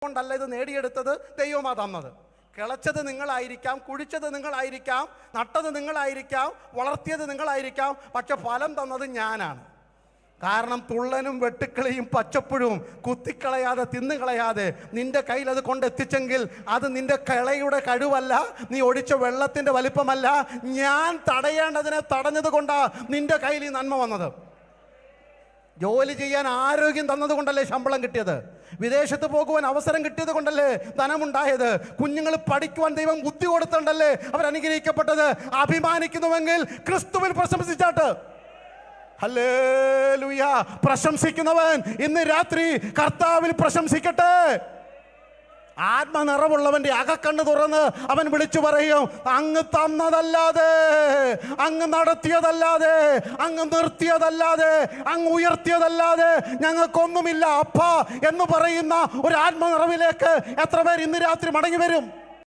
കൊണ്ടല്ല ഇത് നേടിയെടുത്തത്, ദൈവമാ തന്നത്. കിളച്ചത് നിങ്ങളായിരിക്കാം, കുഴിച്ചത് നിങ്ങളായിരിക്കാം, നട്ടത് നിങ്ങളായിരിക്കാം, വളർത്തിയത് നിങ്ങളായിരിക്കാം, പക്ഷെ ഫലം തന്നത് ഞാനാണ്. കാരണം തുള്ളനും വെട്ടുക്കിളിയും പച്ചപ്പുഴും കുത്തിക്കളയാതെ തിന്നുകളയാതെ നിന്റെ കയ്യിൽ അത് കൊണ്ടെത്തിച്ചെങ്കിൽ അത് നിന്റെ കിളയുടെ കഴിവല്ല, നീ ഒഴിച്ച വെള്ളത്തിൻ്റെ വലിപ്പമല്ല, ഞാൻ തടയേണ്ടതിനെ തടഞ്ഞത് കൊണ്ടാ നിന്റെ കയ്യിൽ ഈ നന്മ വന്നത്. ജോലി ചെയ്യാൻ ആരോഗ്യം തന്നത് കൊണ്ടല്ലേ ശമ്പളം കിട്ടിയത്? വിദേശത്ത് പോകുവാൻ അവസരം കിട്ടിയത് കൊണ്ടല്ലേ ധനമുണ്ടായത്? കുഞ്ഞുങ്ങൾ പഠിക്കുവാൻ ദൈവം ബുദ്ധി കൊടുത്തുകൊണ്ടല്ലേ അവരനുഗ്രഹിക്കപ്പെട്ടത്? അഭിമാനിക്കുന്നുവെങ്കിൽ ക്രിസ്തുവിൽ പ്രശംസിച്ചാട്ട്. ഹല്ലേലൂയ! പ്രശംസിക്കുന്നവൻ ഇന്ന് രാത്രി കർത്താവിൽ പ്രശംസിക്കട്ടെ. ആത്മനിറവുള്ളവന്റെ അകക്കണ്ണ് തുറന്ന് അവൻ വിളിച്ചു പറയും, അങ്ങ് തന്നതല്ലാതെ, അങ്ങ് നടത്തിയതല്ലാതെ, അങ്ങ് നിർത്തിയതല്ലാതെ, അങ്ങ് ഉയർത്തിയതല്ലാതെ ഞങ്ങൾക്കൊന്നുമില്ല അപ്പാ എന്ന് പറയുന്ന ഒരു ആത്മനിറവിലേക്ക് എത്ര പേർ ഇന്ന് രാത്രി മടങ്ങി വരും?